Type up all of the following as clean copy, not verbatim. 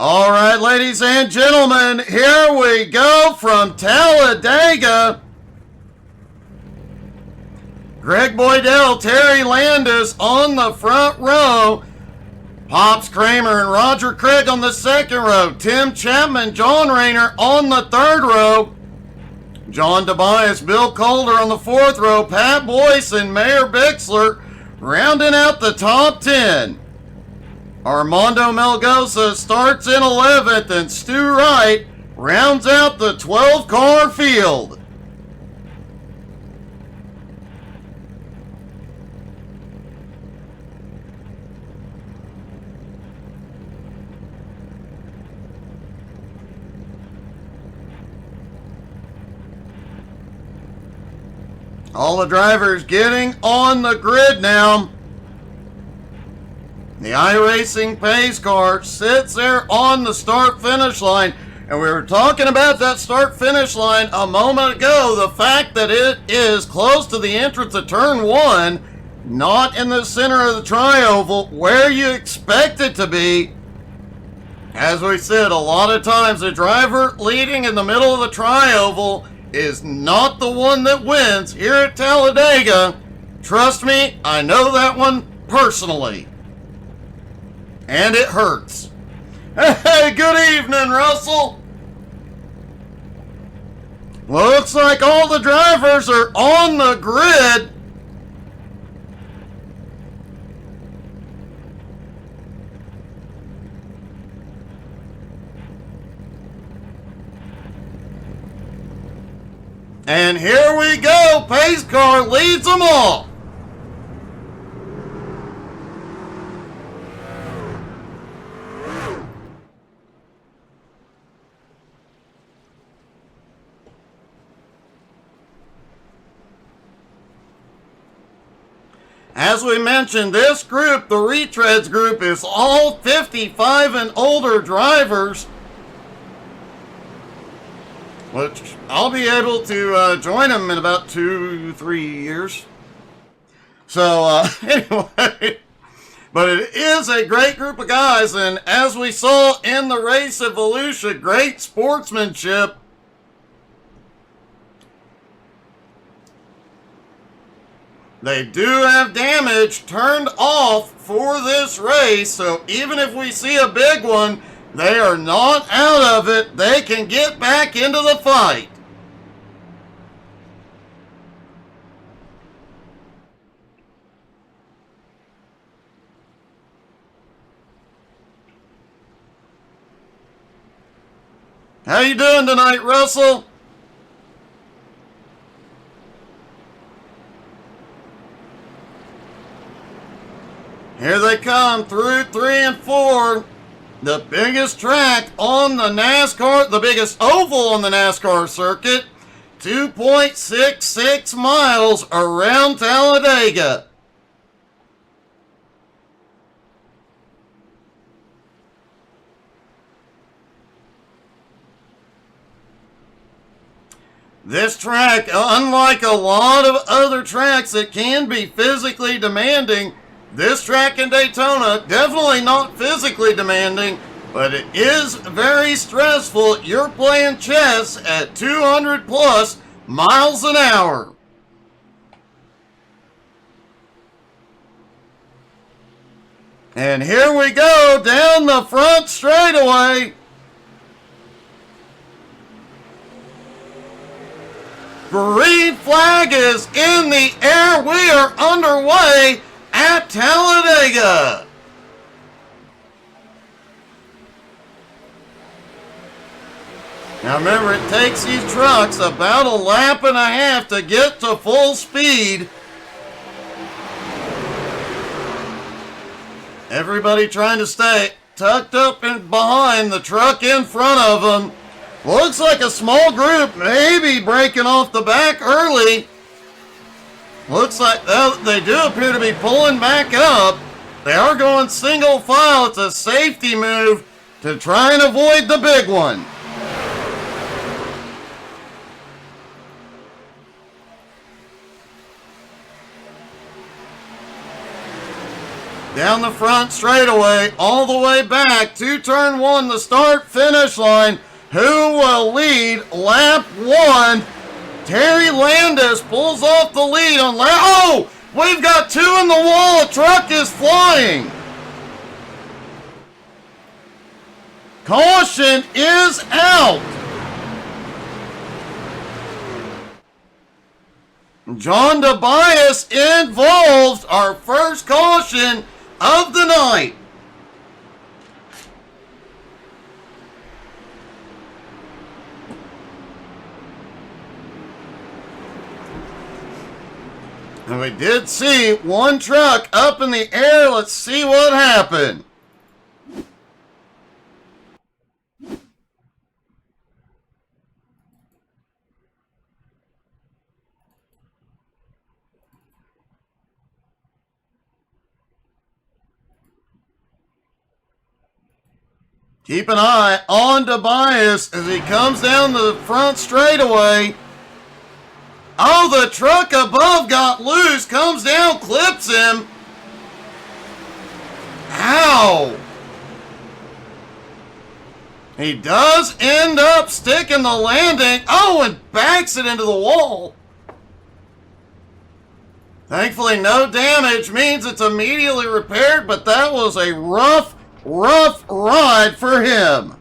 All right, ladies and gentlemen, here we go from Talladega. Greg Boydell, Terry Landis on the front row. Pops Kramer and Roger Craig on the second row. Tim Chapman, John Rayner on the third row. John Tobias, Bill Calder on the fourth row. Pat Boyce and Mayor Bixler rounding out the top 10. Armando Melgoza starts in 11th, and Stu Wright rounds out the 12-car field. All the drivers getting on the grid now. The iRacing pace car sits there on the start-finish line. And we were talking about that start-finish line a moment ago. The fact that it is close to the entrance of turn 1, not in the center of the tri-oval, where you expect it to be. As we said, a lot of times the driver leading in the middle of the tri-oval is not the one that wins here at Talladega. Trust me, I know that one personally. And it hurts. Hey, good evening, Russell. Looks like all the drivers are on the grid. And here we go. Pace car leads them all. As we mentioned, this group, the Retreads group, is all 55 and older drivers, which I'll be able to join them in about 2-3 years. So, anyway, but it is a great group of guys, and as we saw in the race at Volusia, great sportsmanship. They do have damage turned off for this race, so even if we see a big one, they are not out of it. They can get back into the fight. How you doing tonight, Russell? Here they come through 3 and 4. The biggest track on the NASCAR, the biggest oval on the NASCAR circuit. 2.66 miles around Talladega. This track, unlike a lot of other tracks that can be physically demanding, this track in Daytona, definitely not physically demanding, but it is very stressful. You're playing chess at 200 plus miles an hour. And here we go down the front straightaway. Green flag is in the air. We are underway at Talladega. Now remember, it takes these trucks about a lap and a half to get to full speed. Everybody trying to stay tucked up and behind the truck in front of them. Looks like a small group maybe breaking off the back early. Looks like they do appear to be pulling back up. They are going single file. It's a safety move to try and avoid the big one. down the front straightaway, all the way back to turn one, the start-finish line. Who will lead lap one? Terry Landis pulls off the lead on lap... Oh! We've got two in the wall. A truck is flying. Caution is out. John Tobias involved, our first caution of the night. And we did see one truck up in the air. Let's see what happened. Keep an eye on Tobias as he comes down the front straightaway. Oh, the truck above got loose, comes down, clips him. Ow. He does end up sticking the landing. Oh, and backs it into the wall. Thankfully, no damage means it's immediately repaired, but that was a rough ride for him.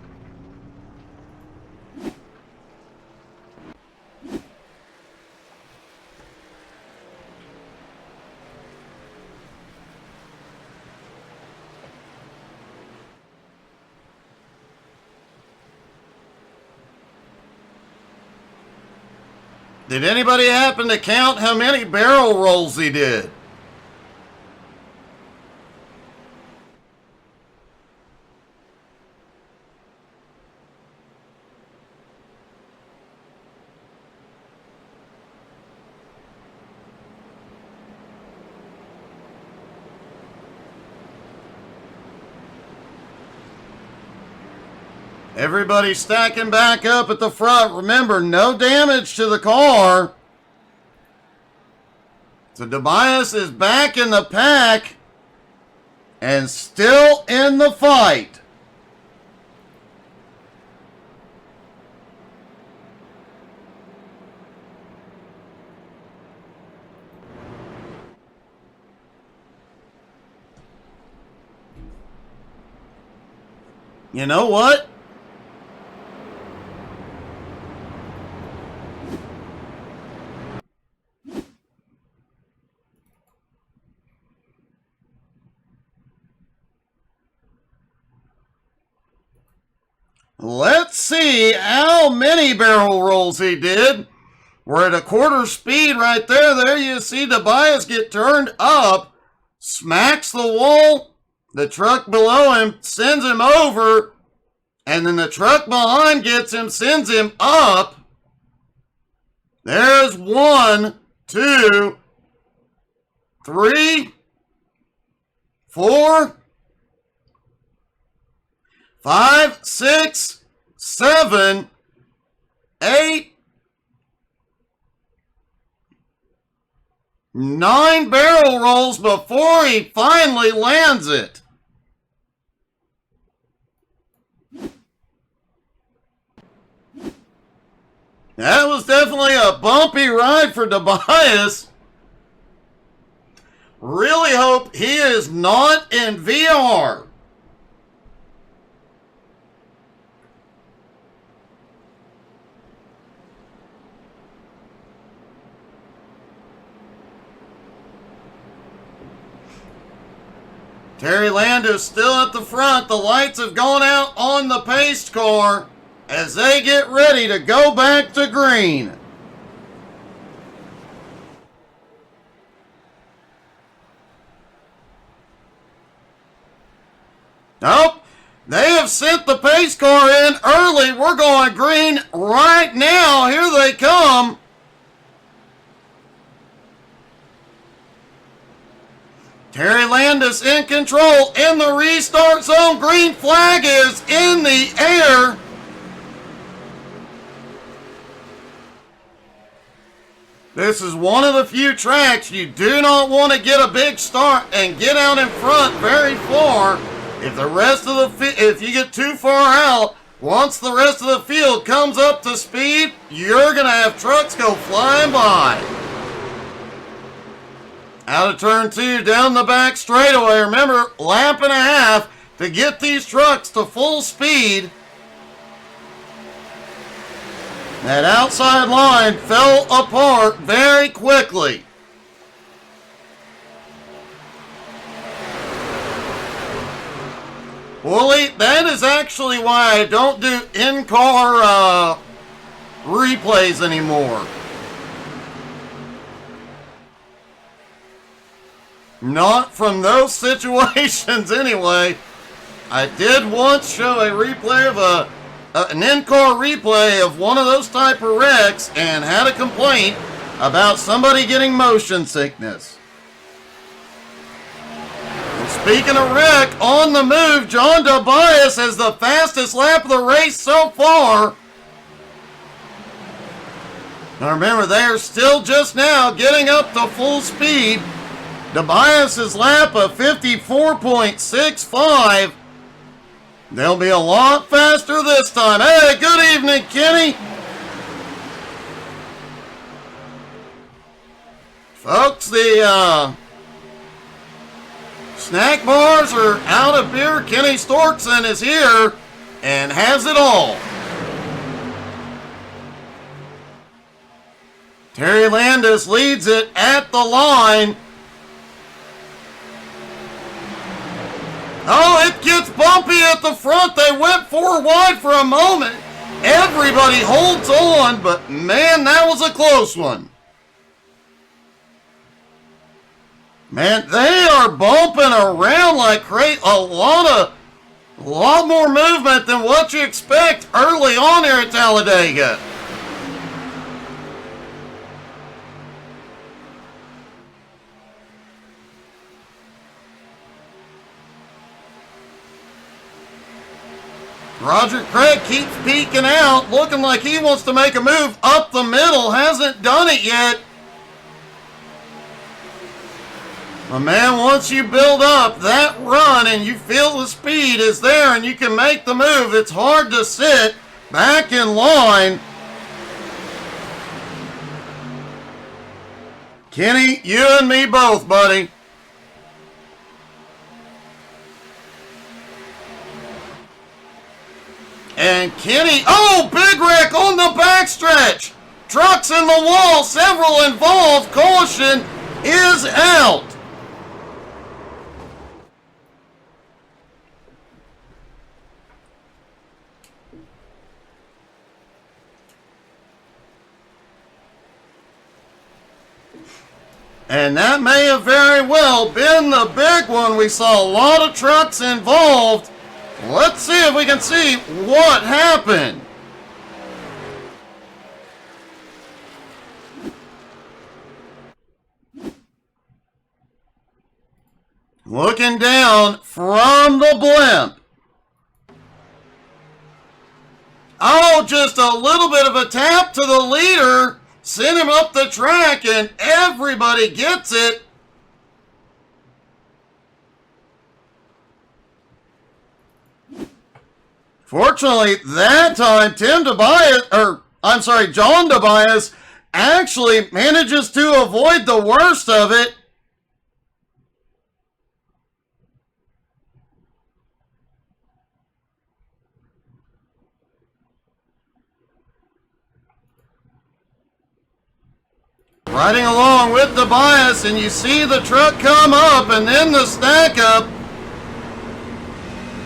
Did anybody happen to count how many barrel rolls he did? Everybody stacking back up at the front. Remember, no damage to the car. So Tobias is back in the pack and still in the fight. You know what? Let's see how many barrel rolls he did. We're at a quarter speed right there. There you see Tobias get turned up, smacks the wall. The truck below him sends him over, and then the truck behind gets him, sends him up. There's 1, 2, 3, 4, 5, 6, 7, 8, 9 barrel rolls before he finally lands it. That was definitely a bumpy ride for Tobias. Really hope he is not in VR. Terry Landis still at the front. The lights have gone out on the pace car as they get ready to go back to green. Nope. They have sent the pace car in early. We're going green right now. Here they come. Terry Landis in control in the restart zone. Green flag is in the air. This is one of the few tracks you do not want to get a big start and get out in front very far. If you get too far out, once the rest of the field comes up to speed, you're going to have trucks go flying by. Out of turn 2, down the back straightaway. Remember, lap and a half to get these trucks to full speed. That outside line fell apart very quickly. Wooly, that is actually why I don't do in-car replays anymore. Not from those situations anyway. I did once show a replay of an in-car replay of one of those type of wrecks and had a complaint about somebody getting motion sickness. Speaking of wreck, on the move, John Tobias has the fastest lap of the race so far. Now remember, they are still just now getting up to full speed. Tobias' lap of 54.65. They'll be a lot faster this time. Hey, good evening, Kenny. Folks, the snack bars are out of beer. Kenny Storkson is here and has it all. Terry Landis leads it at the line. Oh, it gets bumpy at the front. They went 4 wide for a moment. Everybody holds on, but man, that was a close one. Man, they are bumping around like crazy. A lot more movement than what you expect early on here at Talladega. Roger Craig keeps peeking out, looking like he wants to make a move up the middle. Hasn't done it yet. But man, once you build up that run and you feel the speed is there and you can make the move, it's hard to sit back in line. Kenny, you and me both, buddy. And Kenny, oh, big wreck on the backstretch. Trucks in the wall, several involved. Caution is out. And that may have very well been the big one. We saw a lot of trucks involved. Let's see if we can see what happened. Looking down from the blimp. Oh, just a little bit of a tap to the leader. Send him up the track and everybody gets it. Fortunately, that time, John Tobias actually manages to avoid the worst of it. Riding along with Tobias, and you see the truck come up and then the stack up.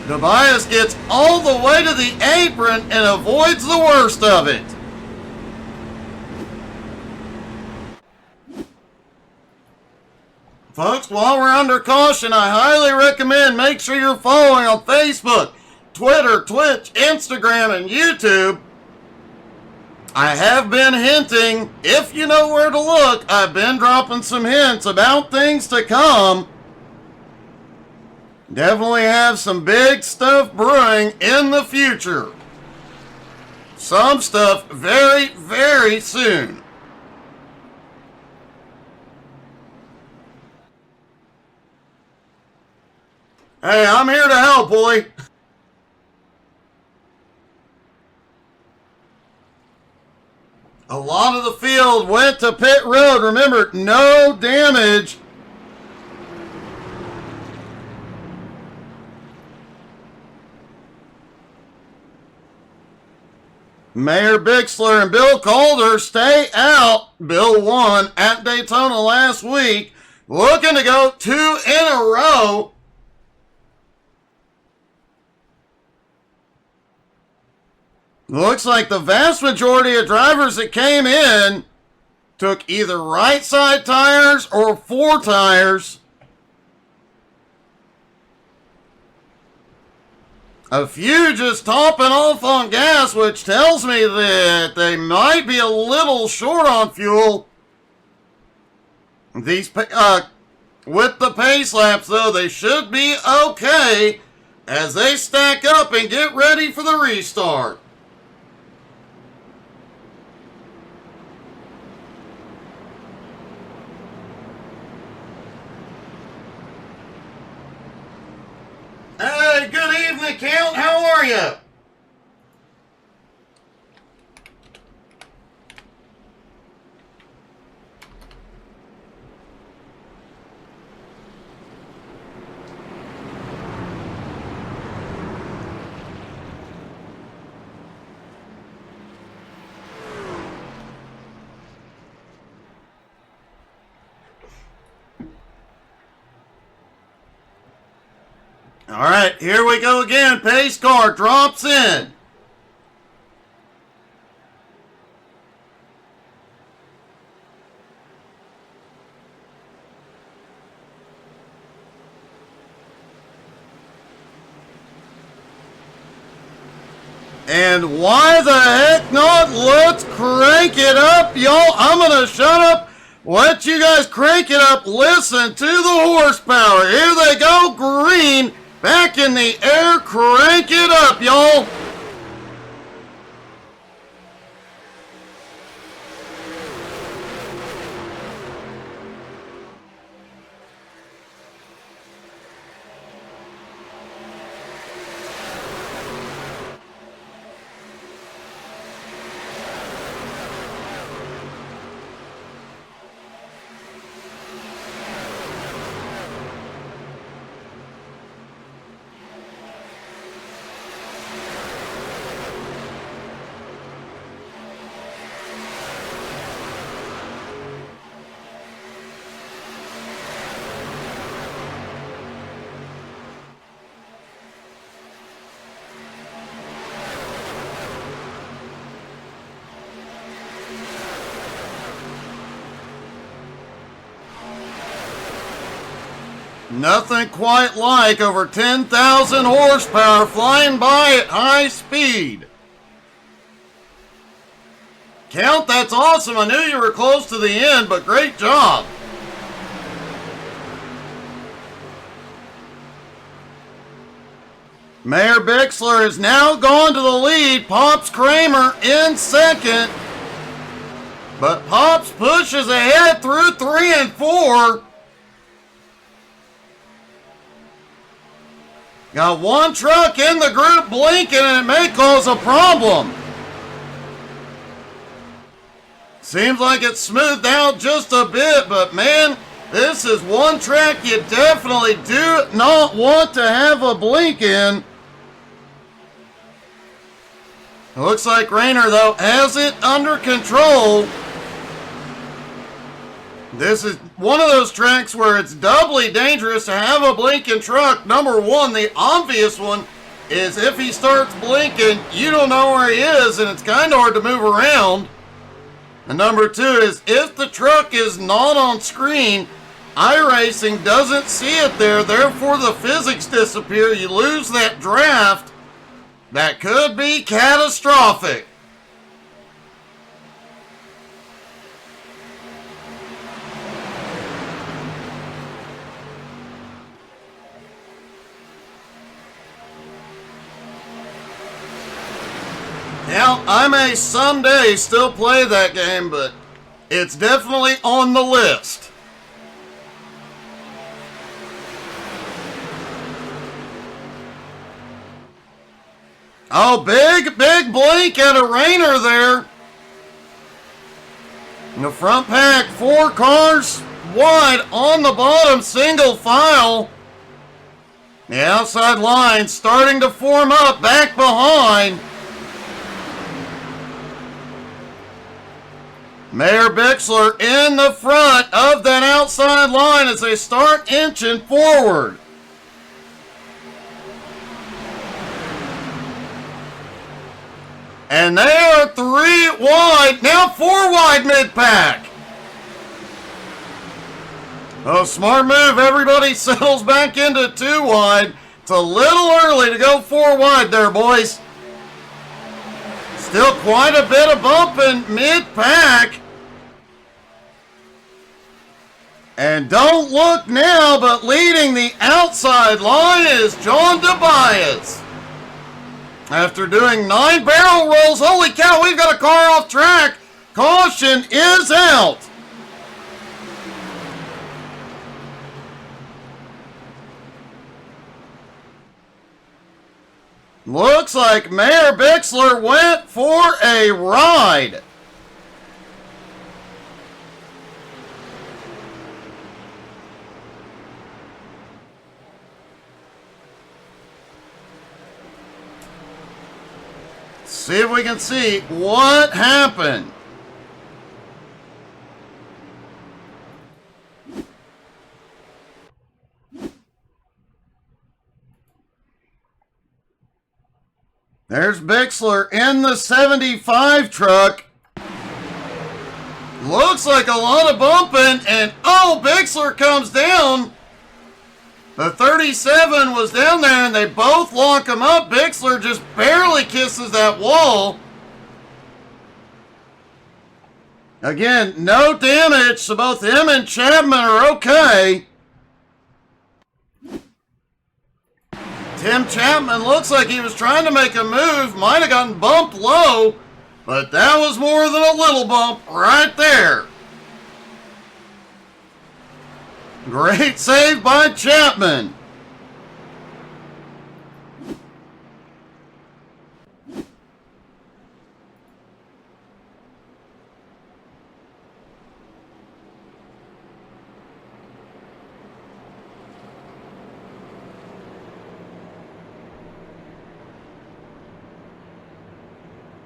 Tobias gets all the way to the apron and avoids the worst of it. Folks, while we're under caution, I highly recommend make sure you're following on Facebook, Twitter, Twitch, Instagram, and YouTube. I have been hinting, if you know where to look, I've been dropping some hints about things to come. Definitely have some big stuff brewing in the future. Some stuff very, very soon. Hey, I'm here to help, boy. A lot of the field went to pit road. Remember, no damage. Mayor Bixler and Bill Calder stay out. Bill won at Daytona last week. Looking to go 2 in a row. Looks like the vast majority of drivers that came in took either right side tires or 4 tires. A few just topping off on gas, which tells me that they might be a little short on fuel. With the pace laps, though, they should be okay as they stack up and get ready for the restart. Hey, good evening, Count. How are you? All right, here we go again. Pace car drops in. And why the heck not? Let's crank it up, y'all. I'm going to shut up. Let you guys crank it up. Listen to the horsepower. Here they go. Green. Back in the air, crank it up, y'all. Nothing quite like over 10,000 horsepower flying by at high speed. Count, that's awesome. I knew you were close to the end, but great job. Mayor Bixler has now gone to the lead. Pops Kramer in second. But Pops pushes ahead through 3 and 4. Got one truck in the group blinking and it may cause a problem. Seems like it's smoothed out just a bit, but man, this is one track you definitely do not want to have a blink in. It looks like Rayner, though, has it under control. This is one of those tracks where it's doubly dangerous to have a blinking truck. Number one, the obvious one, is if he starts blinking, you don't know where he is, and it's kind of hard to move around. And number two is if the truck is not on screen, iRacing doesn't see it there, therefore the physics disappear. You lose that draft. That could be catastrophic. Now, I may someday still play that game, but it's definitely on the list. Oh, big blink at a Rainer there. In the front pack, 4 cars wide on the bottom, single file. The outside line starting to form up back behind. Mayor Bixler in the front of that outside line as they start inching forward. And they are 3 wide, now 4 wide mid-pack. Oh, smart move. Everybody settles back into 2 wide. It's a little early to go 4 wide there, boys. Still quite a bit of bumping mid-pack. And don't look now, but leading the outside line is John Tobias. After doing 9 barrel rolls, holy cow, we've got a car off track. Caution is out. Looks like Mayor Bixler went for a ride. See if we can see what happened. There's Bixler in the 75 truck. Looks like a lot of bumping, and oh, Bixler comes down. The 37 was down there, and they both lock him up. Bixler just barely kisses that wall. Again, no damage, so both him and Chapman are okay. Tim Chapman looks like he was trying to make a move, might have gotten bumped low, but that was more than a little bump right there. Great save by Chapman.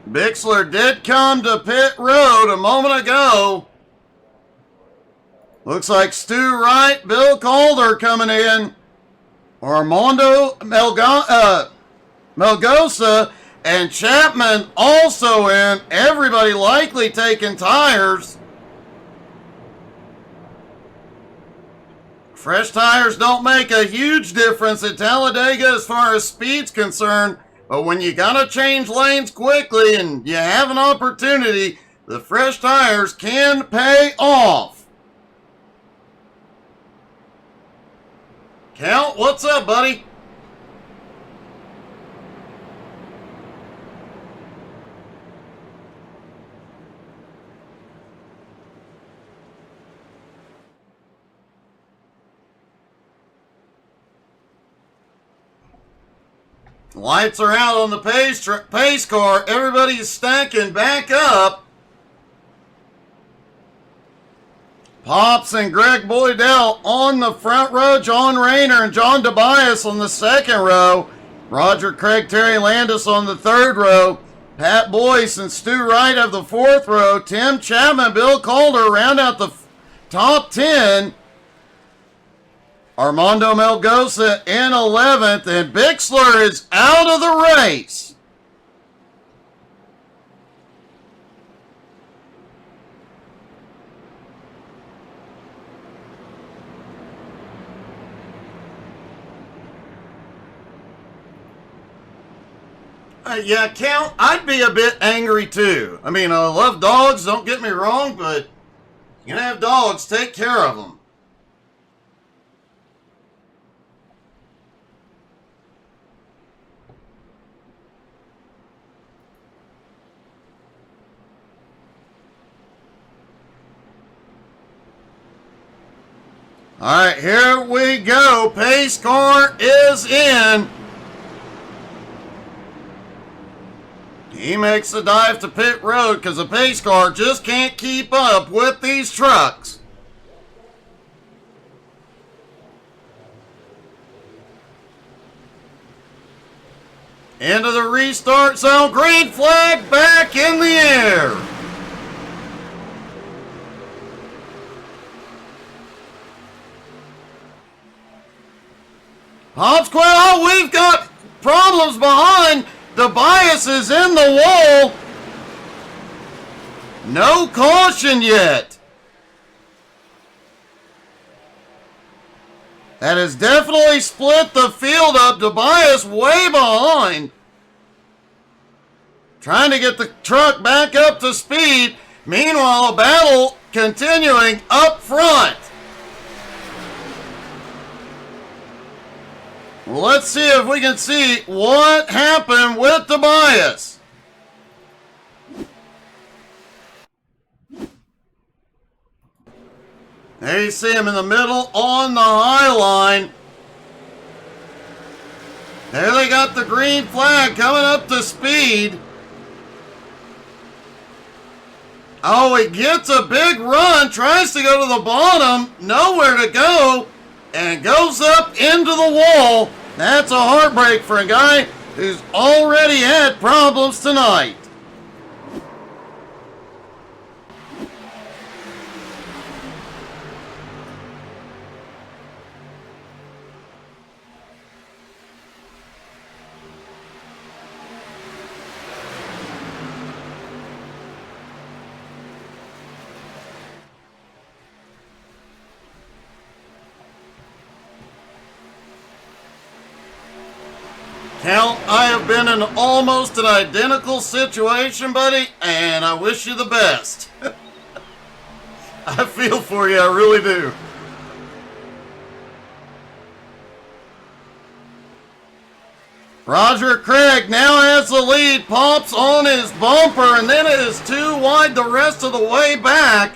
Bixler did come to pit road a moment ago. Looks like Stu Wright, Bill Calder coming in. Armando Melgosa and Chapman also in. Everybody likely taking tires. Fresh tires don't make a huge difference at Talladega as far as speed's concerned. But when you gotta change lanes quickly and you have an opportunity, the fresh tires can pay off. Count, what's up, buddy? Lights are out on the pace car. Everybody's stacking back up. Pops and Greg Boydell on the front row. John Rayner and John Tobias on the second row. Roger Craig Terry Landis on the third row. Pat Boyce and Stu Wright of the fourth row. Tim Chapman, Bill Calder round out the top 10. Armando Melgosa in 11th, and Bixler is out of the race. Yeah, Count, I'd be a bit angry too. I mean, I love dogs, don't get me wrong, but you're going to have dogs, take care of them. All right, here we go. Pace car is in. He makes the dive to pit road because the pace car just can't keep up with these trucks. Into the restart zone. Green flag back in the air. Hobbs quit. Oh, we've got problems behind. Tobias is in the wall. No caution yet. That has definitely split the field up. Tobias way behind. Trying to get the truck back up to speed. Meanwhile, a battle continuing up front. Let's see if we can see what happened with Tobias. There you see him in the middle on the high line. There they got the green flag coming up to speed. Oh, he gets a big run, tries to go to the bottom, nowhere to go, and goes up into the wall. That's a heartbreak for a guy who's already had problems tonight. Count, I have been in almost an identical situation, buddy, and I wish you the best. I feel for you, I really do. Roger Craig now has the lead, pops on his bumper, and then it is too wide the rest of the way back.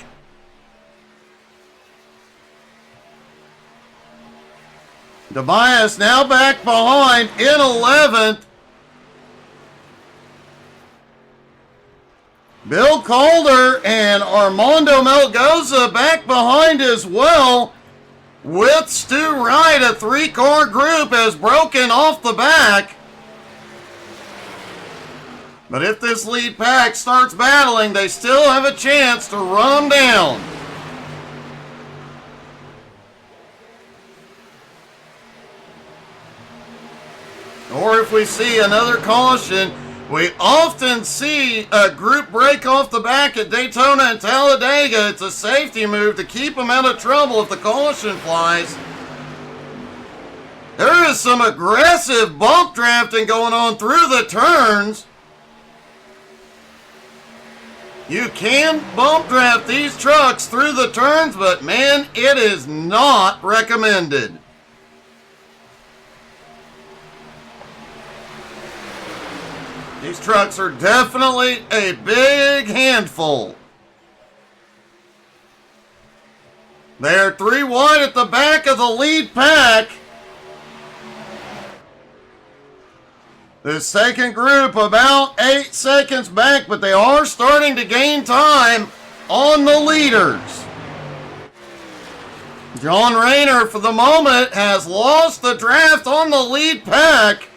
Tobias now back behind in 11th. Bill Calder and Armando Melgoza back behind as well, with Stu Wright. A three-car group has broken off the back. But if this lead pack starts battling, they still have a chance to run them down. Or if we see another caution, we often see a group break off the back at Daytona and Talladega. It's a safety move to keep them out of trouble if the caution flies. There is some aggressive bump drafting going on through the turns. You can bump draft these trucks through the turns, but man, it is not recommended. These trucks are definitely a big handful. They're 3 wide at the back of the lead pack. The second group about 8 seconds back, but they are starting to gain time on the leaders. John Rayner, for the moment, has lost the draft on the lead pack.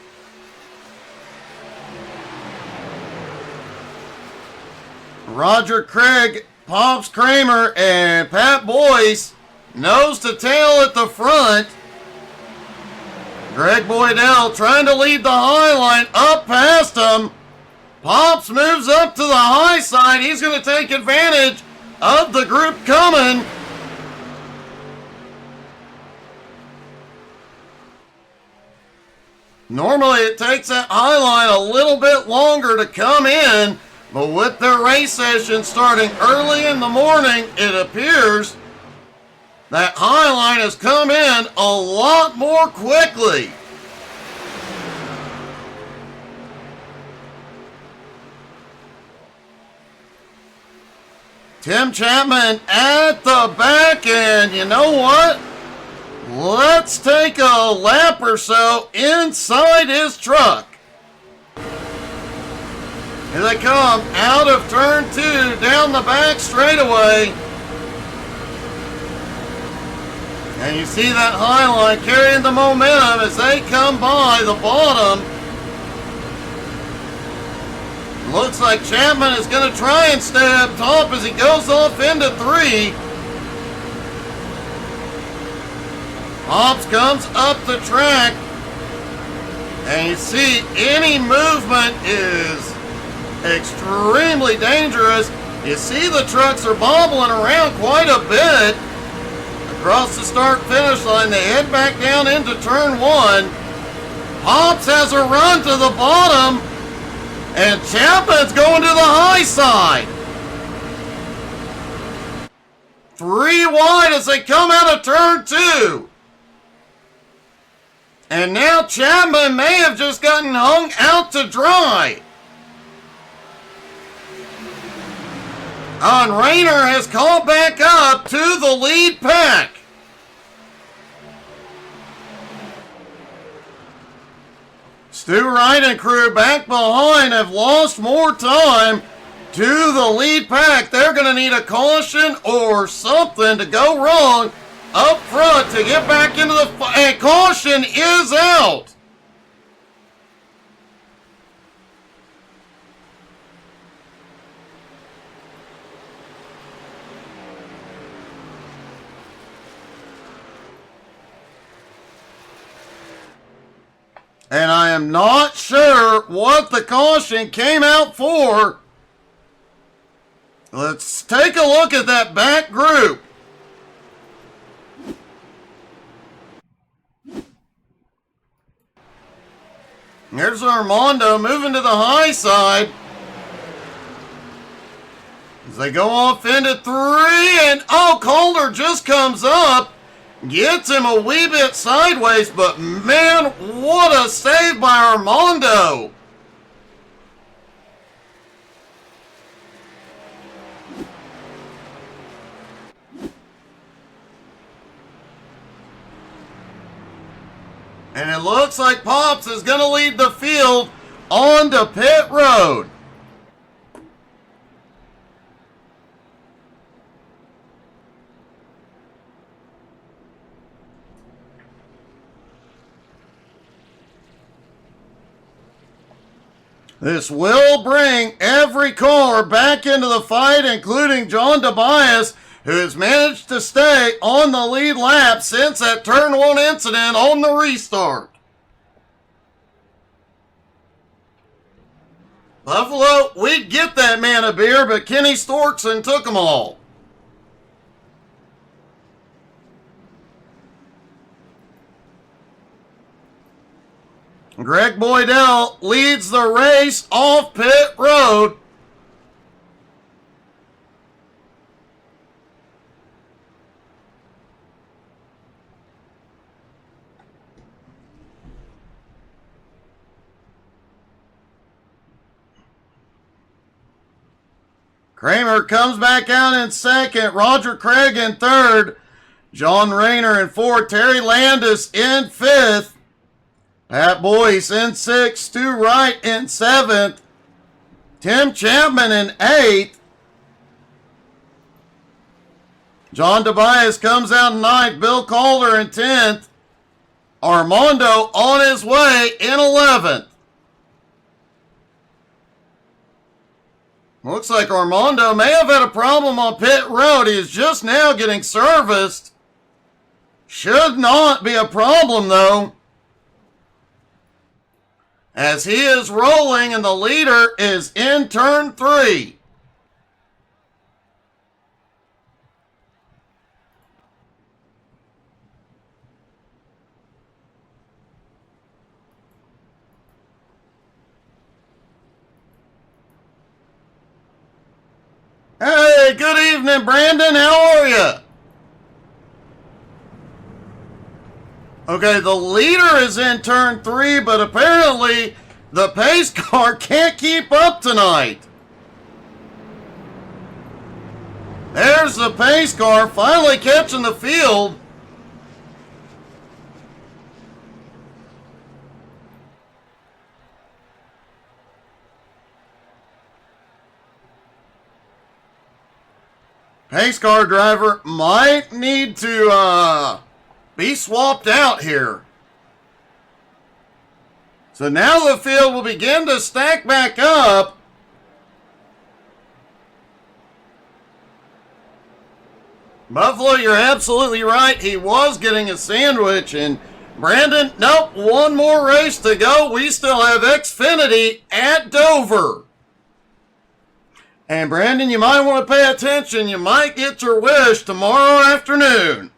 Roger Craig, Pops Kramer, and Pat Boyce nose to tail at the front. Greg Boydell trying to lead the high line up past him. Pops moves up to the high side. He's going to take advantage of the group coming. Normally it takes that high line a little bit longer to come in, but with their race session starting early in the morning, it appears that high line has come in a lot more quickly. Tim Chapman at the back, and you know what? Let's take a lap or so inside his truck. Here they come out of turn 2, down the back straightaway. And you see that high line carrying the momentum as they come by the bottom. Looks like Chapman is going to try and stay up top as he goes off into 3. Hobbs comes up the track. And you see any movement is extremely dangerous. You see the trucks are bobbling around quite a bit. Across the start-finish line, they head back down into turn 1. Hobbs has a run to the bottom, and Chapman's going to the high side. 3 wide as they come out of turn 2. And now Chapman may have just gotten hung out to dry. And Rayner has called back up to the lead pack. Stu Wright and crew back behind have lost more time to the lead pack. They're going to need a caution or something to go wrong up front to get back into the fight. And caution is out. And I am not sure what the caution came out for. Let's take a look at that back group. Here's Armando moving to the high side. As they go off into 3, and Calder just comes up. Gets him a wee bit sideways, but man, what a save by Armando. And it looks like Pops is going to lead the field onto pit road. This will bring every car back into the fight, including John Tobias, who has managed to stay on the lead lap since that turn 1 incident on the restart. Buffalo, we'd get that man a beer, but Kenny Storkson took them all. Greg Boydell leads the race off pit road. Kramer comes back out in second. Roger Craig in third. John Rayner in fourth. Terry Landis in fifth. Pat Boyce in 6th, Stu Wright in 7th, Tim Chapman in 8th, John Tobias comes out in 9th, Bill Calder in 10th, Armando on his way in 11th. Looks like Armando may have had a problem on pit road. He is just now getting serviced. Should not be a problem though, as he is rolling and the leader is in turn 3. Hey, good evening, Brandon. How are you? Okay, the leader is in turn 3, but apparently the pace car can't keep up tonight. There's the pace car finally catching the field. pace car driver might need to be swapped out here. So now the field will begin to stack back up. Buffalo, you're absolutely right. He was getting a sandwich. And Brandon, nope, one more race to go. We still have Xfinity at Dover. And Brandon, you might want to pay attention. You might get your wish tomorrow afternoon.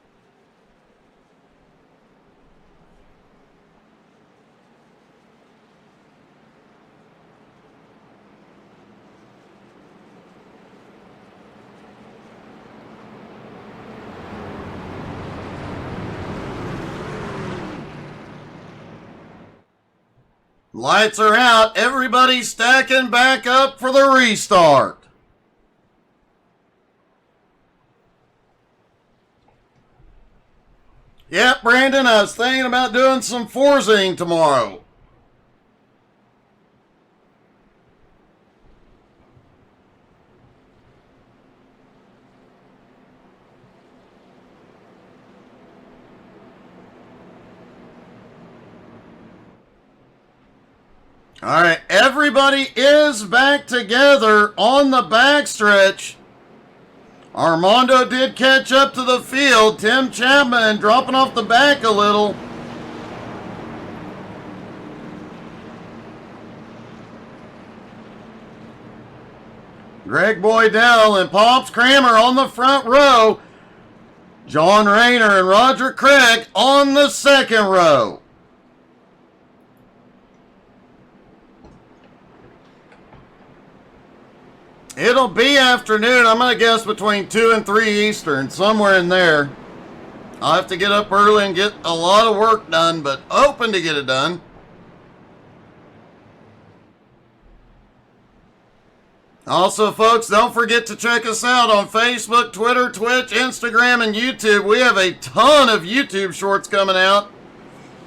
Lights are out. Everybody's stacking back up for the restart. Yep, Brandon, I was thinking about doing some Forzaing tomorrow. All right, everybody is back together on the backstretch. Armando did catch up to the field. Tim Chapman dropping off the back a little. Greg Boydell and Pops Kramer on the front row. John Rayner and Roger Craig on the second row. It'll be afternoon. I'm going to guess between 2 and 3 Eastern, somewhere in there. I'll have to get up early and get a lot of work done, but hoping to get it done. Also, folks, don't forget to check us out on Facebook, Twitter, Twitch, Instagram, and YouTube. We have a ton of YouTube shorts coming out.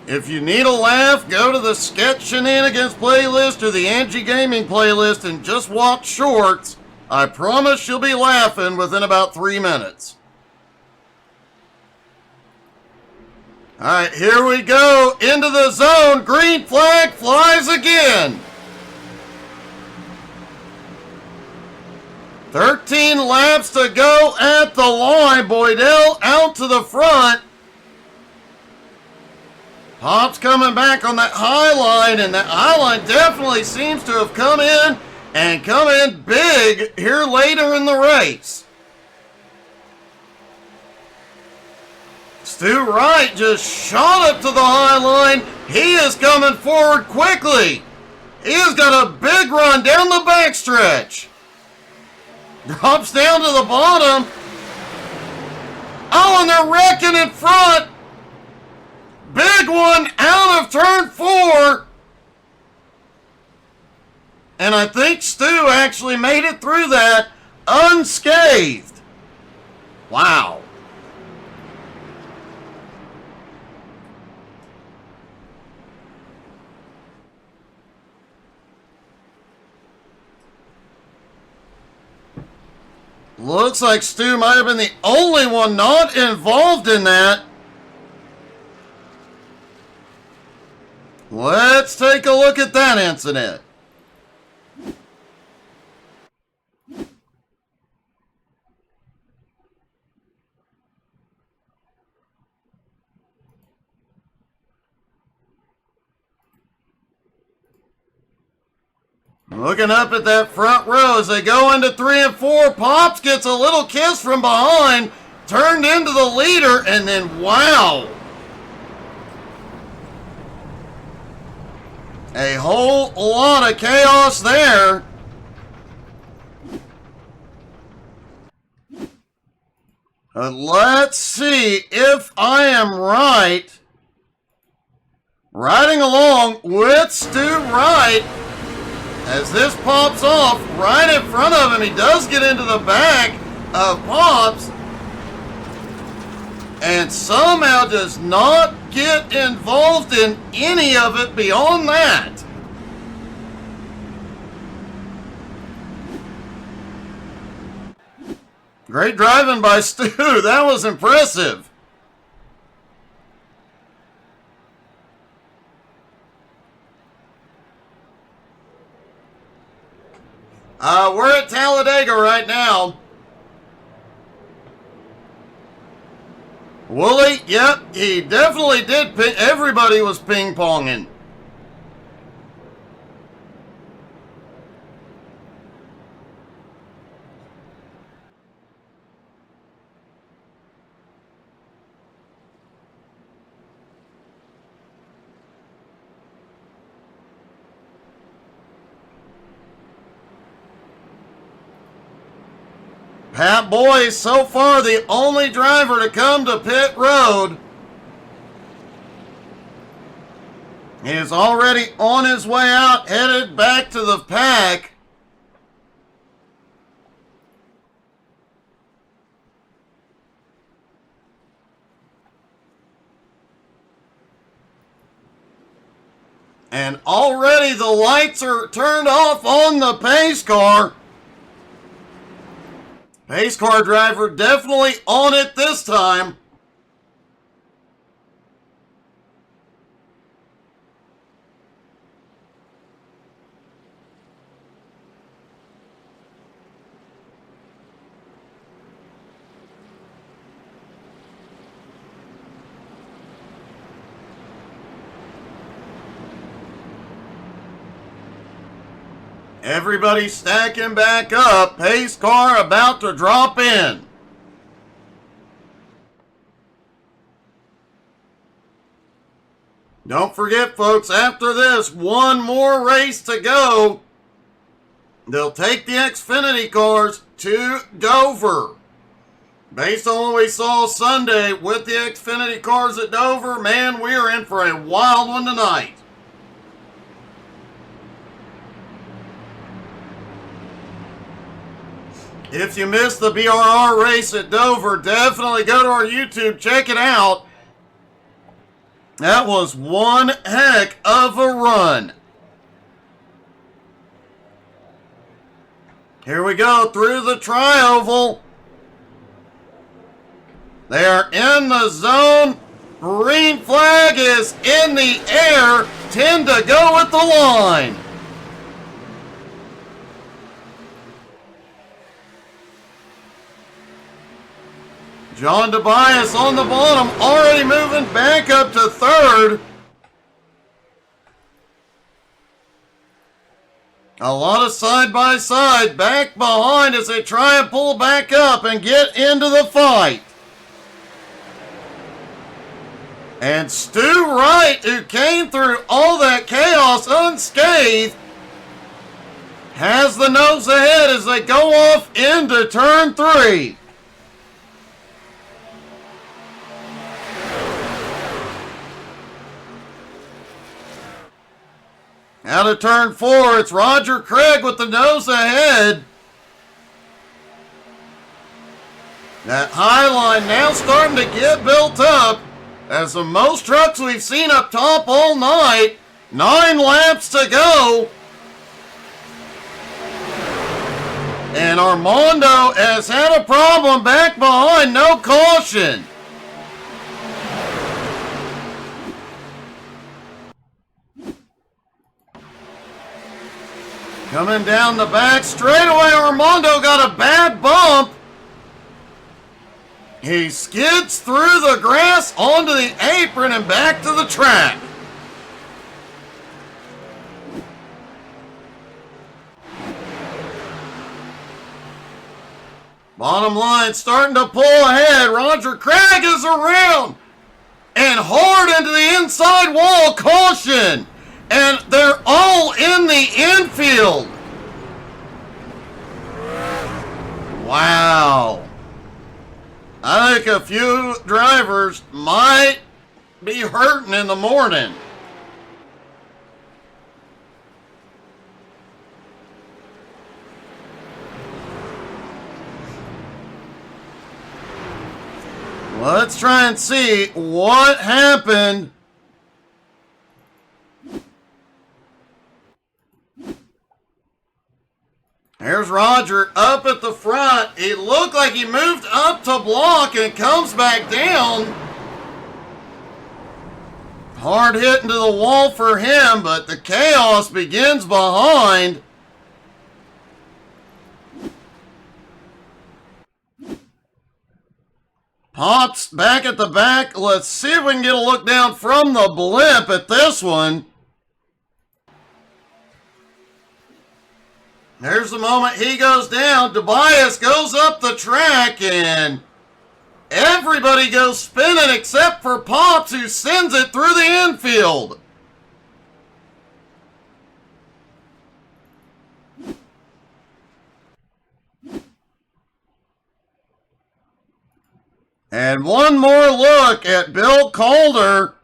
If you need a laugh, go to the Sketch Shenanigans playlist or the Angie Gaming playlist and just watch shorts. I promise you'll be laughing within about 3 minutes. Alright, here we go. Into the zone. Green flag flies again. 13 laps to go at the line. Boydell out to the front. Pops coming back on that high line, and that high line definitely seems to have come in and come in big here later in the race. Stu Wright just shot up to the high line. He is coming forward quickly. He has got a big run down the backstretch. Drops down to the bottom. Oh, and they're wrecking in front. Big one out of turn 4. And I think Stu actually made it through that unscathed. Wow. Looks like Stu might have been the only one not involved in that. Let's take a look at that incident. Looking up at that front row as they go into 3 and 4. Pops gets a little kiss from behind, turned into the leader, and then wow. A whole lot of chaos there. Let's see if I am right. Riding along with Stu Wright as this pops off right in front of him. He does get into the back of Pops and somehow does not get involved in any of it beyond that. Great driving by Stu. That was impressive. We're at Talladega right now. Wooly, yep, he definitely did. Everybody was ping-ponging. Pat Boy, so far the only driver to come to pit road. He is already on his way out, headed back to the pack. And already the lights are turned off on the pace car. Pace car driver definitely on it this time. Everybody stacking back up. Pace car about to drop in. Don't forget, folks, after this, one more race to go. They'll take the Xfinity cars to Dover. Based on what we saw Sunday with the Xfinity cars at Dover, man, we are in for a wild one tonight. If you missed the BRR race at Dover, definitely go to our YouTube, check it out. That was one heck of a run. Here we go through the tri-oval. They are in the zone. Green flag is in the air. 10 to go at the line. John Tobias on the bottom, already moving back up to third. A lot of side-by-side back behind as they try and pull back up and get into the fight. And Stu Wright, who came through all that chaos unscathed, has the nose ahead as they go off into turn 3. Out of turn 4, it's Roger Craig with the nose ahead. That high line now starting to get built up as the most trucks we've seen up top all night. 9 laps to go. And Armando has had a problem back behind, no caution. Coming down the back straightaway, Armando got a bad bump. He skids through the grass onto the apron and back to the track. Bottom line starting to pull ahead. Roger Craig is around and hard into the inside wall. Caution. And they're all in the infield. Wow. I think a few drivers might be hurting in the morning. Let's try and see what happened. Here's Roger up at the front. He looked like he moved up to block and comes back down. Hard hit into the wall for him, but the chaos begins behind. Pops back at the back. Let's see if we can get a look down from the blimp at this one. There's the moment he goes down. Tobias goes up the track and everybody goes spinning except for Pops, who sends it through the infield. And one more look at Bill Calder.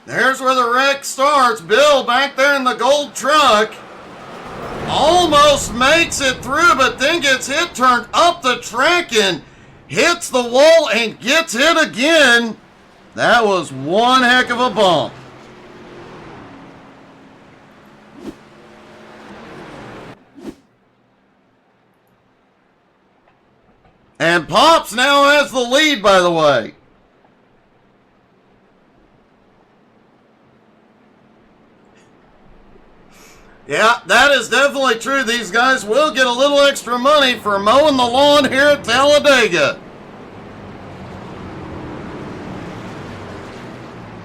There's where the wreck starts. Bill back there in the gold truck. Almost makes it through, but then gets hit, turned up the track and hits the wall and gets hit again. That was one heck of a bump. And Pops now has the lead, by the way. Yeah, that is definitely true. These guys will get a little extra money for mowing the lawn here at Talladega.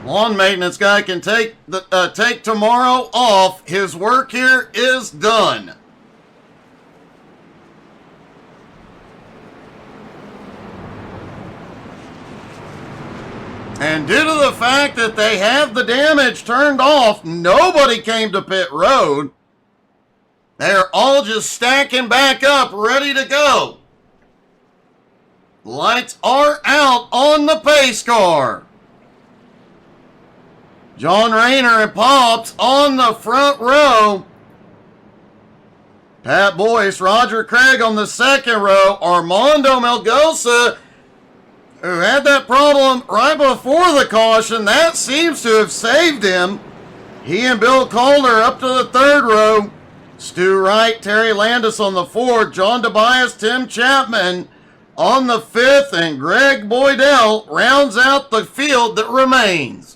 Lawn maintenance guy can take tomorrow off. His work here is done. And due to the fact that they have the damage turned off, nobody came to pit road. They're all just stacking back up, ready to go. Lights are out on the pace car. John Rayner and Pops on the front row. Pat Boyce, Roger Craig on the second row. Armando Melgoza, who had that problem right before the caution, that seems to have saved him. He and Bill Calder up to the third row. Stu Wright, Terry Landis on the fourth. John Tobias, Tim Chapman on the fifth. And Greg Boydell rounds out the field that remains.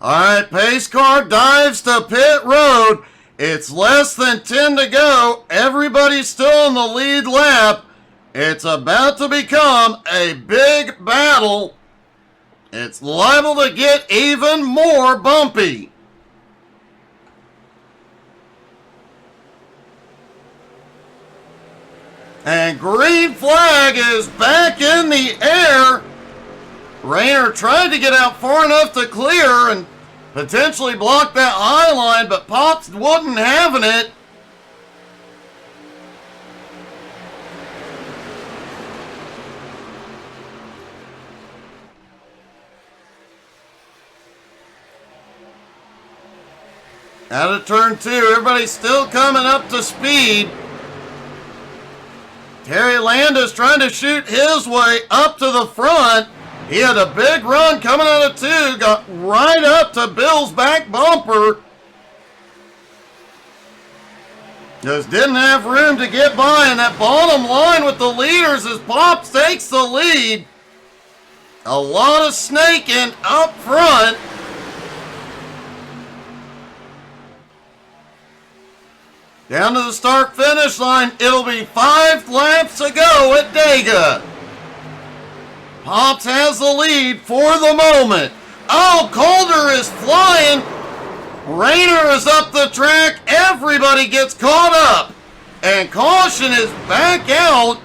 All right, pace car dives to pit road. It's less than 10 to go. Everybody's still in the lead lap. It's about to become a big battle. It's liable to get even more bumpy. And green flag is back in the air. Rayner tried to get out far enough to clear and potentially block that high line, but Pops wasn't having it. Out of turn two, everybody's still coming up to speed. Terry Landis trying to shoot his way up to the front. He had a big run coming out of two, got right up to Bill's back bumper. Just didn't have room to get by, and that bottom line with the leaders as Pops takes the lead. A lot of snaking up front. Down to the start-finish line, it'll be 5 laps to go at Dega. Pops has the lead for the moment. Oh, Calder is flying. Rayner is up the track. Everybody gets caught up. And caution is back out.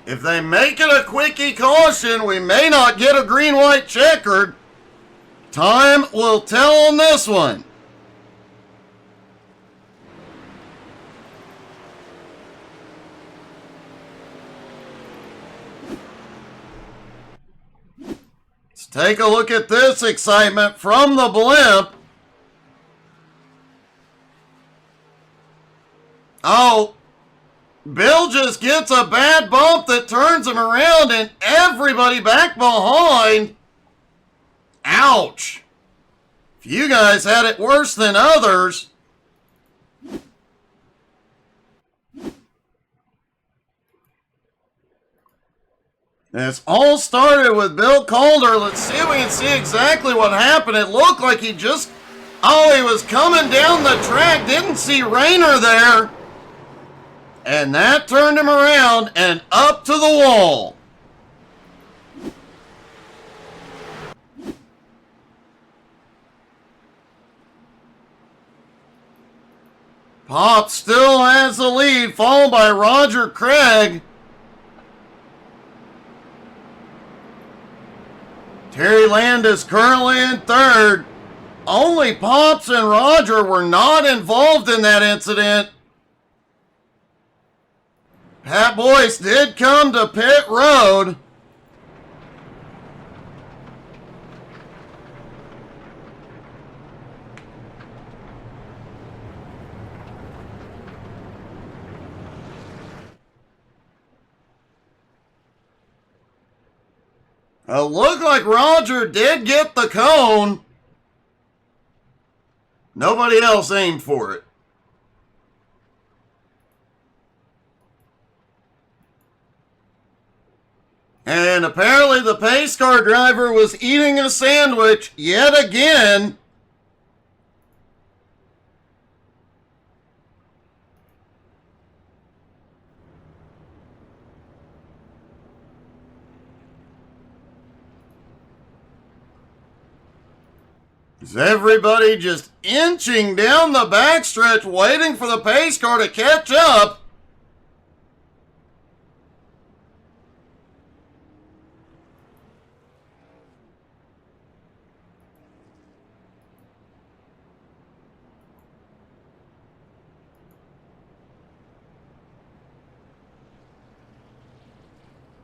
If they make it a quickie caution, we may not get a green-white checkered. Time will tell on this one. Let's take a look at this excitement from the blimp. Oh, Bill just gets a bad bump that turns him around and everybody back behind. Ouch. You guys had it worse than others. This all started with Bill Calder. Let's see if we can see exactly what happened. It looked like he was coming down the track, didn't see Rayner there. And that turned him around and up to the wall. Pop still has the lead, followed by Roger Craig. Terry Landis currently in third. Only Pops and Roger were not involved in that incident. Pat Boyce did come to pit road. It looked like Roger did get the cone. Nobody else aimed for it. And apparently the pace car driver was eating a sandwich yet again. Is everybody just inching down the backstretch waiting for the pace car to catch up?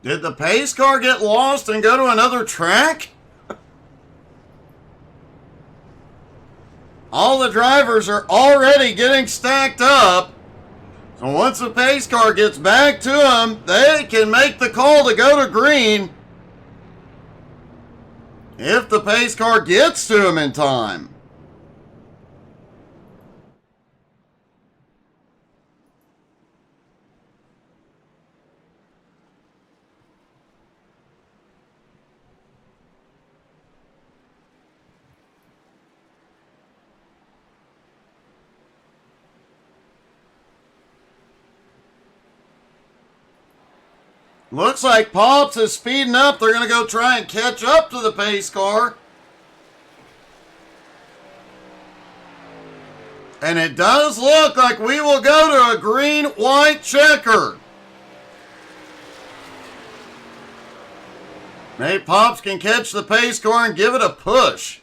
Did the pace car get lost and go to another track? All the drivers are already getting stacked up. So once the pace car gets back to them, they can make the call to go to green. If the pace car gets to them in time. Looks like Pops is speeding up. They're going to go try and catch up to the pace car. And it does look like we will go to a green-white checker. Maybe Pops can catch the pace car and give it a push.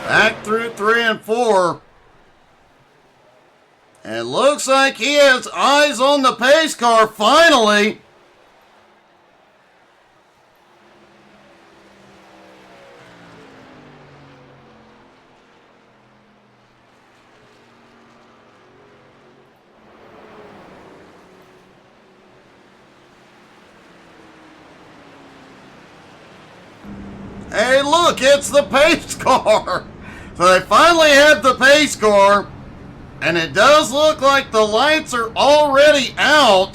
Back through 3 and 4. And looks like he has eyes on the pace car finally. Hey, look, it's the pace car. So they finally have the pace car, and it does look like the lights are already out.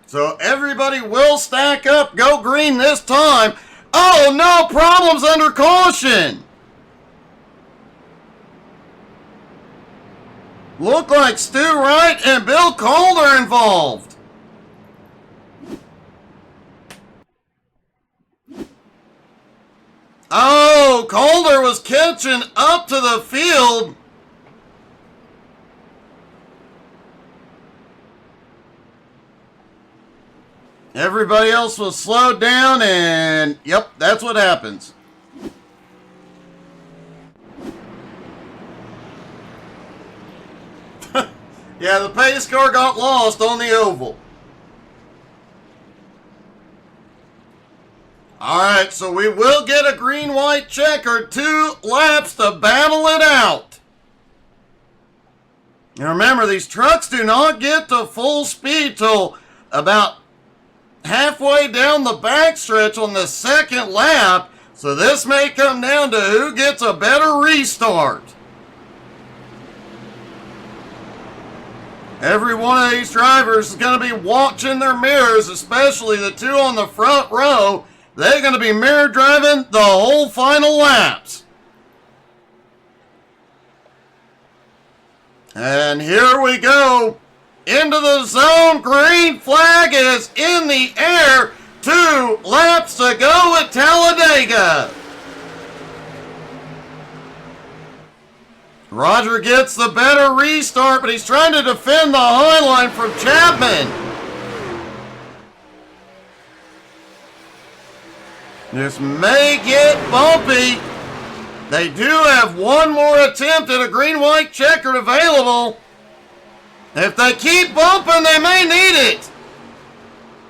So everybody will stack up, go green this time. Oh, no problems under caution. Look like Stu Wright and Bill Calder involved. Oh, Calder was catching up to the field. Everybody else was slowed down, and yep, that's what happens. Yeah, the pace car got lost on the oval. Alright, so we will get a green-white checker, 2 laps to battle it out. And remember, these trucks do not get to full speed till about halfway down the backstretch on the second lap, so this may come down to who gets a better restart. Every one of these drivers is going to be watching their mirrors, especially the 2 on the front row. They're going to be mirror driving the whole final laps. And here we go. Into the zone. Green flag is in the air. 2 laps to go at Talladega. Roger gets the better restart, but he's trying to defend the high line from Chapman. This may get bumpy. They do have one more attempt at a green-white checkered available. If they keep bumping, they may need it.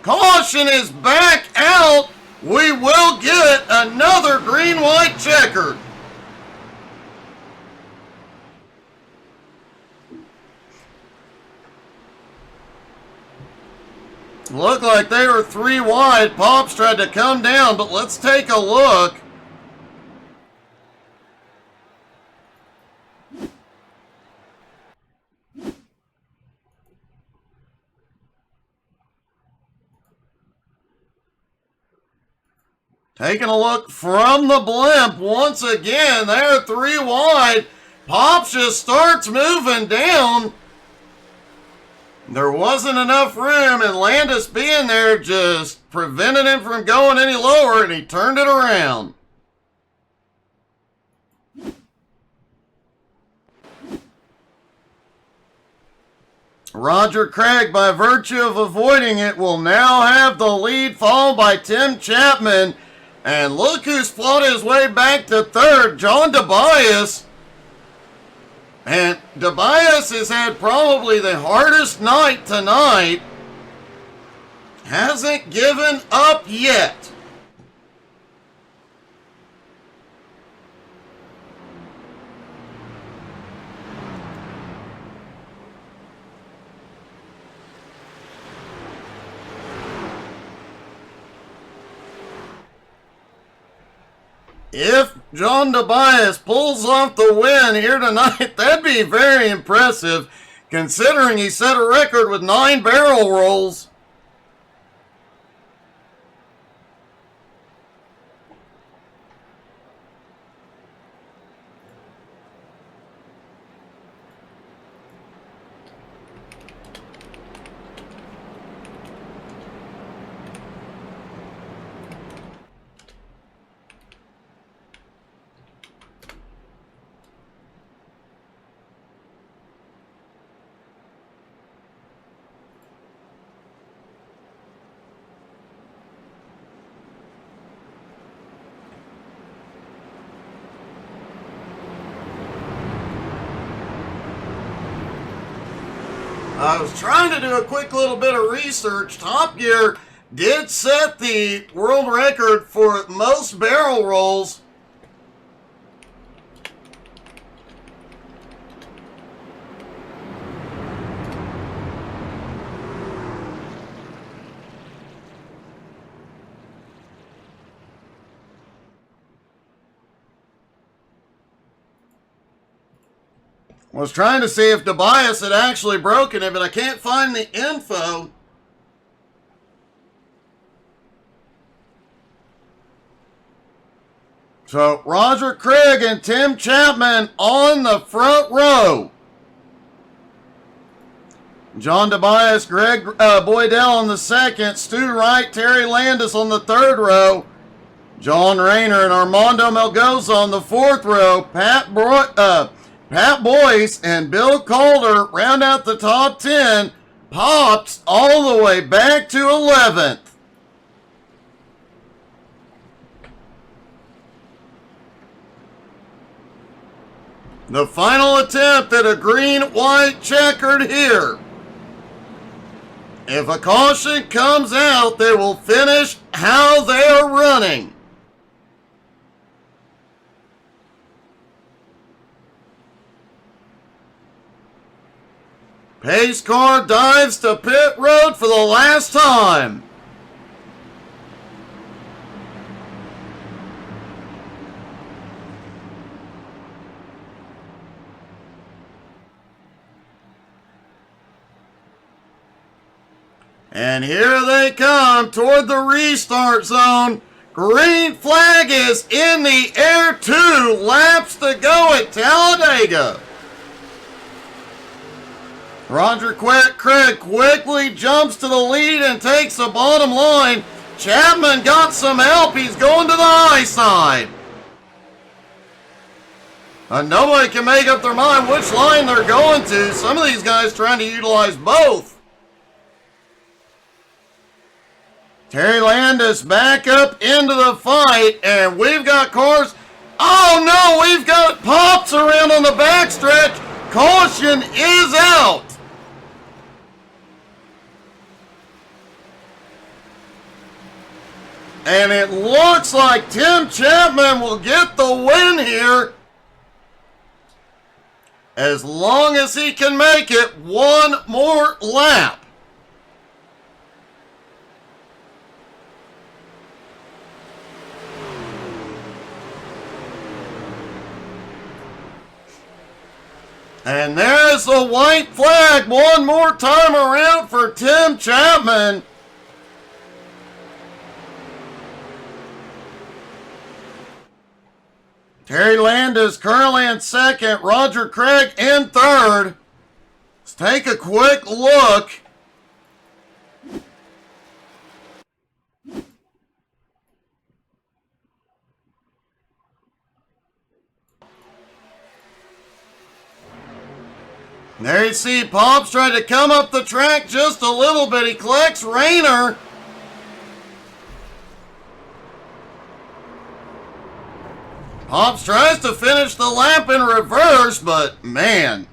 Caution is back out. We will get another green-white checkered. Looked like they were 3 wide. Pops tried to come down, but let's take a look. Taking a look from the blimp once again. They're 3 wide. Pops just starts moving down. There wasn't enough room, and Landis being there just prevented him from going any lower, and he turned it around. Roger Craig, by virtue of avoiding it, will now have the lead, followed by Tim Chapman. And look who's fought his way back to 3rd, John DeBias. And DeBias has had probably the hardest night tonight. Hasn't given up yet. If John DeBias pulls off the win here tonight, that'd be very impressive, considering he set a record with 9 barrel rolls. I was trying to do a quick little bit of research. Top Gear did set the world record for most barrel rolls. Was trying to see if DeBias had actually broken it, but I can't find the info. So Roger Craig and Tim Chapman on the front row. John Tobias, Greg Boydell on the second, Stu Wright, Terry Landis on the third row, John Rayner and Armando Melgoza on the fourth row, Pat Boyce and Bill Calder round out the top 10, pops all the way back to 11th. The final attempt at a green-white checkered here. If a caution comes out, they will finish how they are running. Pace car dives to pit road for the last time. And here they come toward the restart zone. Green flag is in the air. 2 laps to go at Talladega. Roger Craig quickly jumps to the lead and takes the bottom line. Chapman got some help. He's going to the high side. And nobody can make up their mind which line they're going to. Some of these guys trying to utilize both. Terry Landis back up into the fight, and we've got cars. Oh no, we've got pops around on the backstretch. Caution is out. And it looks like Tim Chapman will get the win here. As long as he can make it one more lap. And there's the white flag one more time around for Tim Chapman. Terry Landis currently in second, Roger Craig in third. Let's take a quick look. There you see Pops trying to come up the track just a little bit. He collects Rayner. Pops tries to finish the lap in reverse, but man.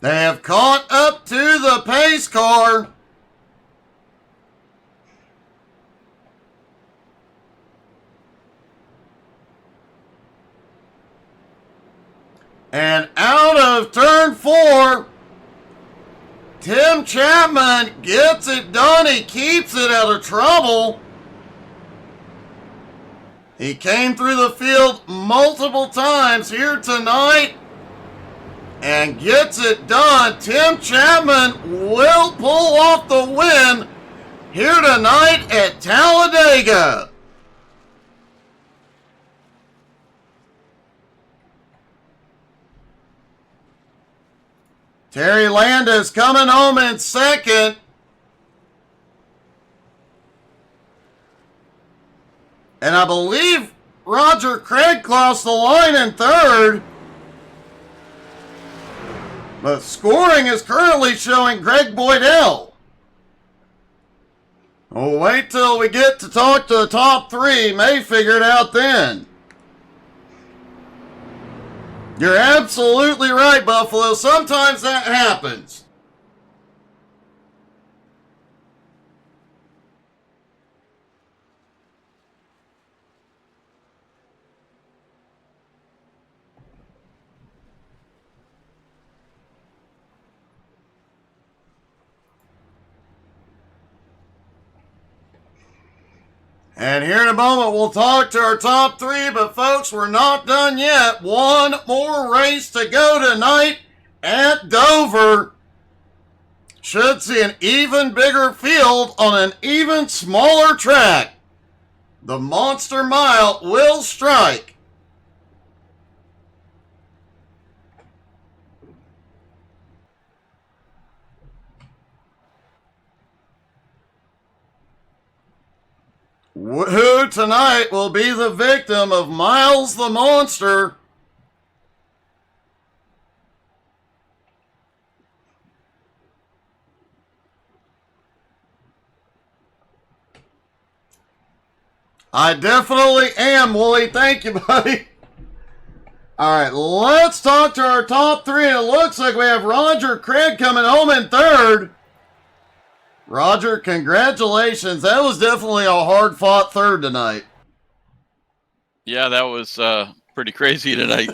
They have caught up to the pace car. And out of turn 4, Tim Chapman gets it done. He keeps it out of trouble. He came through the field multiple times here tonight and gets it done. Tim Chapman will pull off the win here tonight at Talladega. Terry Landis coming home in second. And I believe Roger Craig crossed the line in third. But scoring is currently showing Greg Boydell. We'll wait till we get to talk to the top 3. May figure it out then. You're absolutely right, Buffalo. Sometimes that happens. And here in a moment, we'll talk to our top 3, but folks, we're not done yet. One more race to go tonight at Dover. should see an even bigger field on an even smaller track. The Monster Mile will strike. Who tonight will be the victim of Miles the Monster? I definitely am, Wooly. Thank you, buddy. All right, let's talk to our top three. It looks like we have Roger Craig coming home in third. Roger, congratulations. That was definitely a hard-fought third tonight. Yeah, that was pretty crazy tonight.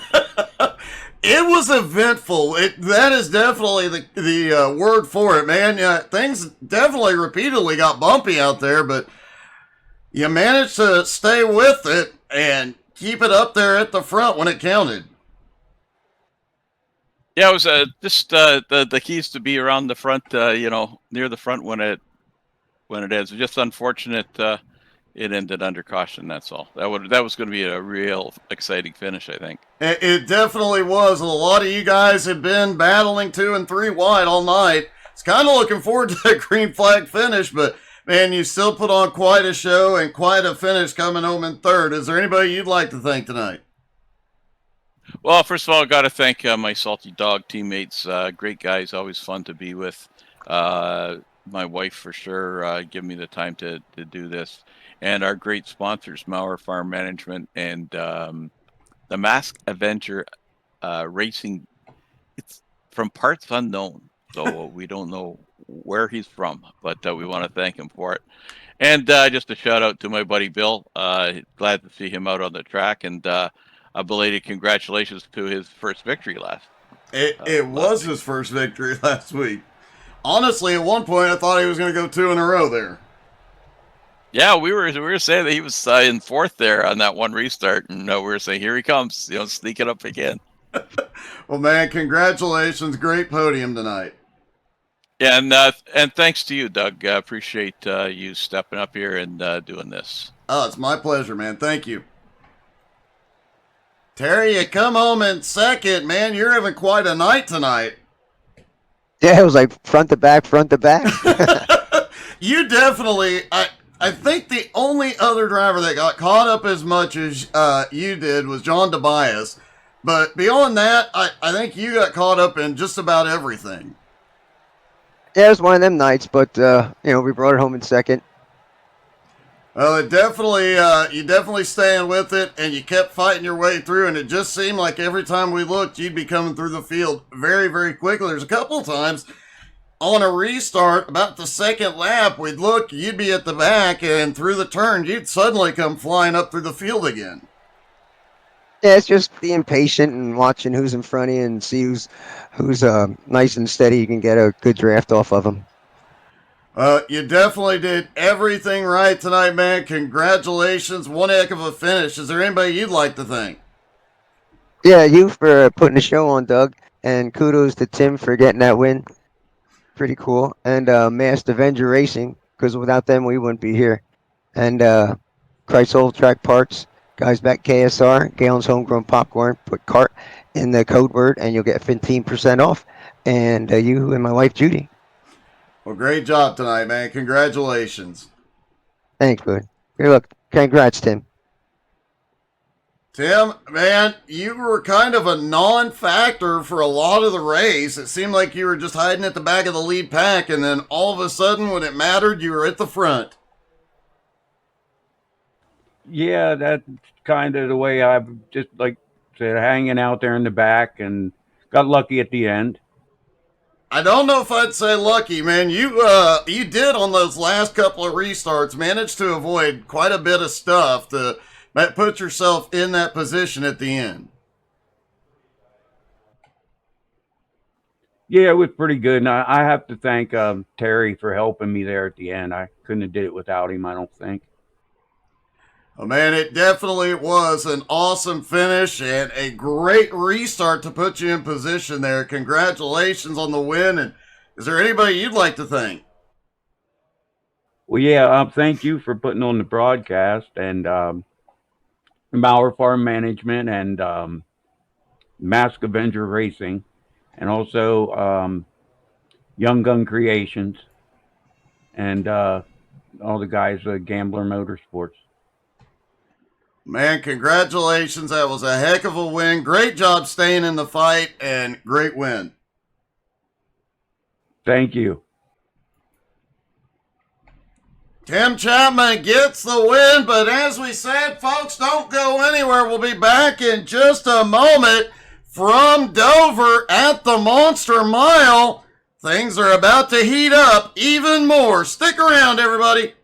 It was eventful. That is definitely the word for it, man. Yeah, things definitely repeatedly got bumpy out there, but you managed to stay with it and keep it up there at the front when it counted. Yeah, it was just the keys to be around the front, near the front when it ends. Just unfortunate it ended under caution. That's all. That was going to be a real exciting finish, I think. It definitely was. A lot of you guys have been battling 2 and 3 wide all night. It's kind of looking forward to that green flag finish, but man, you still put on quite a show and quite a finish coming home in third. Is there anybody you'd like to thank tonight? Well, first of all, I got to thank my Salty Dog teammates. Great guys, always fun to be with. My wife, for sure, giving me the time to do this. And our great sponsors, Maurer Farm Management and the Mask Avenger Racing. It's from parts unknown, so we don't know where he's from, but we want to thank him for it. And just a shout out to my buddy Bill. Glad to see him out on the track, and a belated congratulations to his first victory last. It was his first victory last week. Honestly, at one point I thought he was going to go 2 in a row there. Yeah, we were saying that he was in fourth there on that one restart, and we were saying here he comes, sneaking up again. Well, man, congratulations! Great podium tonight. Yeah, and thanks to you, Doug. I appreciate you stepping up here and doing this. Oh, it's my pleasure, man. Thank you. Terry, you come home in second, man. You're having quite a night tonight. Yeah, it was like front to back, front to back. You definitely, I think the only other driver that got caught up as much as you did was John Tobias. But beyond that, I think you got caught up in just about everything. Yeah, it was one of them nights, but, we brought it home in second. Well, it definitely, you definitely staying with it, and you kept fighting your way through, and it just seemed like every time we looked, you'd be coming through the field very, very quickly. There's a couple of times on a restart, about the second lap, we'd look, you'd be at the back, and through the turn, you'd suddenly come flying up through the field again. Yeah, it's just being patient and watching who's in front of you and see who's nice and steady. You can get a good draft off of them. You definitely did everything right tonight, man. Congratulations. One heck of a finish. Is there anybody you'd like to thank? Yeah, you for putting the show on, Doug. And kudos to Tim for getting that win. Pretty cool. And Masked Avenger Racing, because without them, we wouldn't be here. And Christ Old Track Parts, guys back KSR, Galen's Homegrown Popcorn. Put CART in the code word, and you'll get 15% off. And you and my wife, Judy. Well, great job tonight, man. Congratulations. Thanks, bud. Good luck. Congrats, Tim. Tim, man, you were kind of a non-factor for a lot of the race. It seemed like you were just hiding at the back of the lead pack, and then all of a sudden, when it mattered, you were at the front. Yeah, that's kind of the way I've just, like said, hanging out there in the back and got lucky at the end. I don't know if I'd say lucky, man. You did on those last couple of restarts manage to avoid quite a bit of stuff to put yourself in that position at the end. Yeah, it was pretty good. And I have to thank Terry for helping me there at the end. I couldn't have did it without him, I don't think. Oh, man, it definitely was an awesome finish and a great restart to put you in position there. Congratulations on the win, and Is there anybody you'd like to thank? Well, yeah, thank you for putting on the broadcast and Mauer Farm Management and Mask Avenger Racing, and also Young Gun Creations and all the guys at Gambler Motorsports. Man, congratulations. That was a heck of a win. Great job staying in the fight, and great win. Thank you. Tim Chapman gets the win, but as we said, folks, don't go anywhere. We'll be back in just a moment from Dover at the Monster Mile. Things are about to heat up even more. Stick around, everybody.